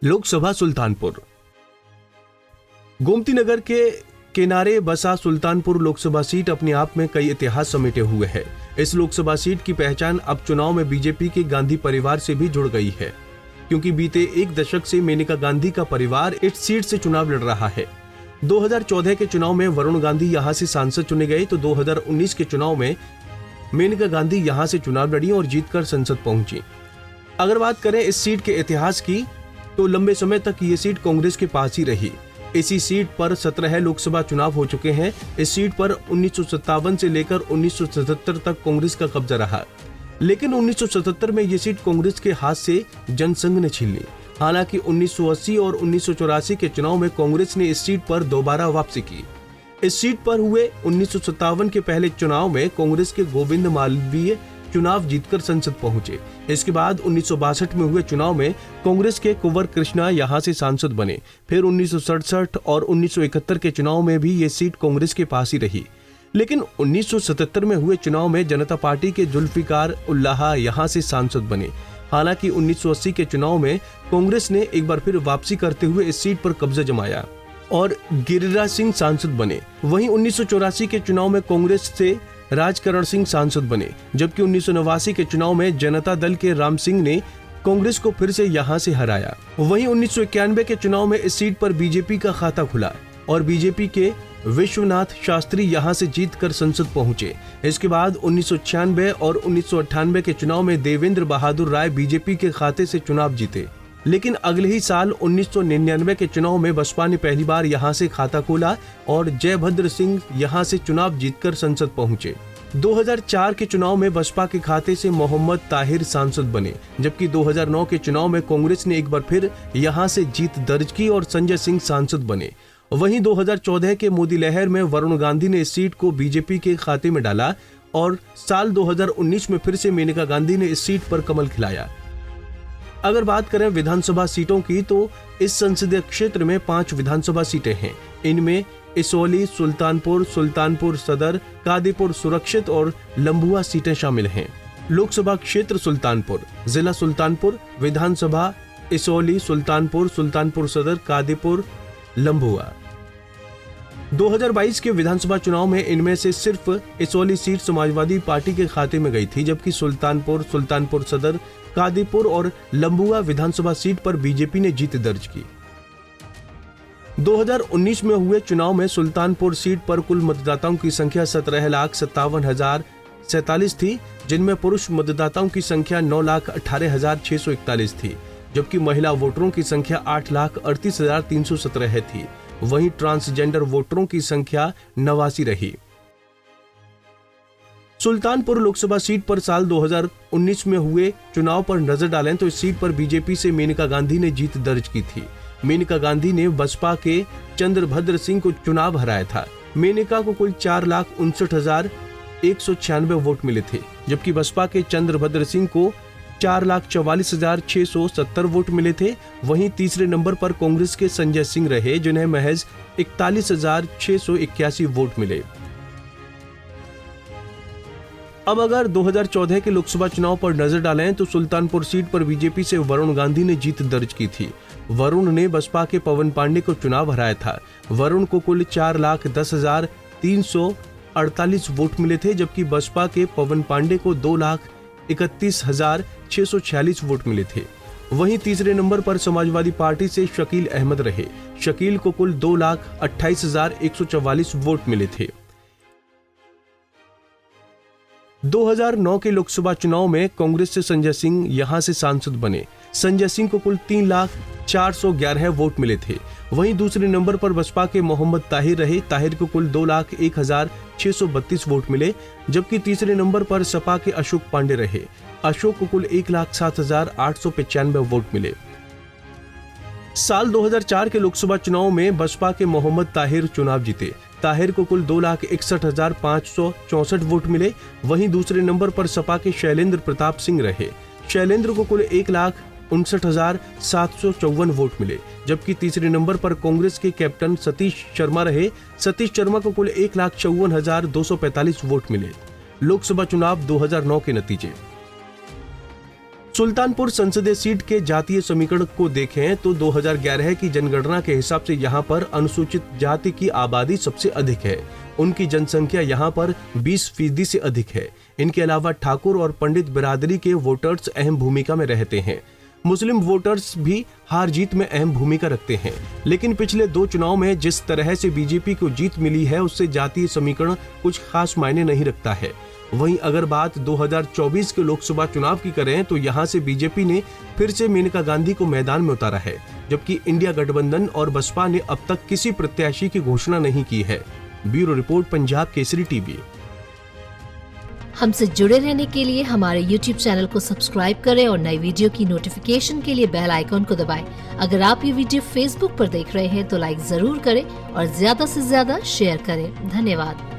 लोकसभा सुल्तानपुर। गोमती नगर के किनारे बसा सुल्तानपुर लोकसभा सीट अपने आप में कई इतिहास समेटे हुए है। इस लोकसभा सीट की पहचान अब चुनाव में बीजेपी के गांधी परिवार से भी जुड़ गई है, क्योंकि बीते एक दशक से मेनका गांधी का परिवार इस सीट से चुनाव लड़ रहा है। 2014 के चुनाव में वरुण गांधी यहां से सांसद चुने गए तो 2019 के चुनाव में मेनका गांधी यहां से चुनाव लड़ी और जीतकर संसद पहुंची। अगर बात करें इस सीट के इतिहास की तो लंबे समय तक ये सीट कांग्रेस के पास ही रही। इसी सीट पर 17 लोकसभा चुनाव हो चुके हैं। इस सीट पर 1957 से लेकर 1977 तक कांग्रेस का कब्जा रहा, लेकिन 1977 में ये सीट कांग्रेस के हाथ से जनसंघ ने छीन ली। हालांकि 1980 और 1984 के चुनाव में कांग्रेस ने इस सीट पर दोबारा वापसी की। इस सीट पर हुए 1957 के पहले चुनाव में कांग्रेस के गोविंद मालवीय चुनाव जीतकर संसद पहुंचे। इसके बाद 1962 में हुए चुनाव में कांग्रेस के कुंवर कृष्णा यहां से सांसद बने। फिर 1967 और 1971 के चुनाव में भी ये सीट कांग्रेस के पास ही रही, लेकिन 1977 में हुए चुनाव में जनता पार्टी के जुल्फिकार उल्लाह यहां से सांसद बने। हालांकि 1980 के चुनाव में कांग्रेस ने एक बार फिर वापसी करते हुए इस सीट पर कब्जा जमाया और गिरिराज सिंह सांसद बने। वहीं 1984 के चुनाव में कांग्रेस से राजकरण सिंह सांसद बने, जबकि 1989 के चुनाव में जनता दल के राम सिंह ने कांग्रेस को फिर से यहां से हराया। वहीं 1991 के चुनाव में इस सीट पर बीजेपी का खाता खुला और बीजेपी के विश्वनाथ शास्त्री यहां से जीतकर संसद पहुंचे। इसके बाद 1996 और 1998 के चुनाव में देवेंद्र बहादुर राय बीजेपी के खाते से चुनाव जीते, लेकिन अगले ही साल 1999 के चुनाव में बसपा ने पहली बार यहां से खाता खोला और जयभद्र सिंह यहां से चुनाव जीतकर संसद पहुंचे। 2004 के चुनाव में बसपा के खाते से मोहम्मद ताहिर सांसद बने, जबकि 2009 के चुनाव में कांग्रेस ने एक बार फिर यहां से जीत दर्ज की और संजय सिंह सांसद बने। वहीं 2014 के मोदी लहर में वरुण गांधी ने इस सीट को बीजेपी के खाते में डाला और साल 2019 में फिर से मेनका गांधी ने इस सीट पर कमल खिलाया। अगर बात करें विधानसभा सीटों की तो इस संसदीय क्षेत्र में 5 विधानसभा सीटें हैं। इनमें इसौली, सुल्तानपुर, सुल्तानपुर सदर, कादीपुर सुरक्षित और लंबुआ सीटें शामिल हैं। लोकसभा क्षेत्र सुल्तानपुर, जिला सुल्तानपुर, विधानसभा इसौली, सुल्तानपुर, सुल्तानपुर सदर, कादीपुर, लंबुआ। 2022 के विधानसभा चुनाव में इनमें से सिर्फ इसौली सीट समाजवादी पार्टी के खाते में गई थी, जबकि सुल्तानपुर, सुल्तानपुर सदर, कादीपुर और लंबुआ विधानसभा सीट पर बीजेपी ने जीत दर्ज की। 2019 में हुए चुनाव में सुल्तानपुर सीट पर कुल मतदाताओं की संख्या 17,57,047 थी, जिनमें पुरुष मतदाताओं की संख्या 9,18,641 थी, जबकि महिला वोटरों की संख्या 8,38,317 थी। वहीं ट्रांसजेंडर वोटरों की संख्या 89 रही। सुल्तानपुर लोकसभा सीट पर साल 2019 में हुए चुनाव पर नजर डालें तो इस सीट पर बीजेपी से मेनका गांधी ने जीत दर्ज की थी। मेनका गांधी ने बसपा के चंद्रभद्र सिंह को चुनाव हराया था। मेनका को कुल 4,59,196 वोट मिले थे, जबकि बसपा के चंद्रभद्र सिंह को 4,44,670 वोट मिले थे। वहीं तीसरे नंबर पर कांग्रेस के संजय सिंह रहे, जिन्हें महज 41,681 वोट मिले। अब अगर 2014 के लोकसभा चुनाव पर नजर डालें तो सुल्तानपुर सीट पर बीजेपी से वरुण गांधी ने जीत दर्ज की थी। वरुण ने बसपा के पवन पांडे को चुनाव हराया था। वरुण को कुल 4,10,348 वोट मिले थे, जबकि बसपा के पवन पांडे को 2,31,646 वोट मिले थे। वहीं तीसरे नंबर पर समाजवादी पार्टी से शकील अहमद रहे। शकील को कुल 2,28,144 वोट मिले थे। 2009 के लोकसभा चुनाव में कांग्रेस से संजय सिंह यहां से सांसद बने। संजय सिंह को कुल 3,04,11 वोट मिले थे। वहीं दूसरे नंबर पर बसपा के मोहम्मद ताहिर रहे। ताहिर को कुल 2,01,632 वोट मिले, जबकि तीसरे नंबर पर सपा के अशोक पांडे रहे। अशोक को कुल 1,07,895 वोट मिले। साल 2004 के लोकसभा चुनाव में बसपा के मोहम्मद ताहिर चुनाव जीते। ताहिर को कुल 2,61,564 वोट मिले। वहीं दूसरे नंबर पर सपा के शैलेंद्र प्रताप सिंह रहे। शैलेंद्र को कुल 1,59,754 वोट मिले, जबकि तीसरे नंबर पर कांग्रेस के कैप्टन सतीश शर्मा रहे। सतीश शर्मा को कुल 1,54,245 वोट मिले। लोकसभा चुनाव 2009 के नतीजे। सुल्तानपुर संसदीय सीट के जातीय समीकरण को देखें तो 2011 की जनगणना के हिसाब से यहाँ पर अनुसूचित जाति की आबादी सबसे अधिक है। उनकी जनसंख्या यहाँ पर 20% से अधिक है। इनके अलावा ठाकुर और पंडित बिरादरी के वोटर्स अहम भूमिका में रहते हैं। मुस्लिम वोटर्स भी हार जीत में अहम भूमिका रखते हैं। लेकिन पिछले 2 चुनाव में जिस तरह से बीजेपी को जीत मिली है उससे जातीय समीकरण कुछ खास मायने नहीं रखता है। वहीं अगर बात 2024 के लोकसभा चुनाव की करें तो यहां से बीजेपी ने फिर से मेनका गांधी को मैदान में उतारा है, जबकि इंडिया गठबंधन और बसपा ने अब तक किसी प्रत्याशी की घोषणा नहीं की है। Bureau report, Punjab Kesari TV. हमसे जुड़े रहने के लिए हमारे YouTube चैनल को सब्सक्राइब करें और नई वीडियो की नोटिफिकेशन के लिए बेल आइकॉन को दबाएं। अगर आप ये वीडियो Facebook पर देख रहे हैं तो लाइक जरूर करें और ज्यादा से ज्यादा शेयर करें। धन्यवाद।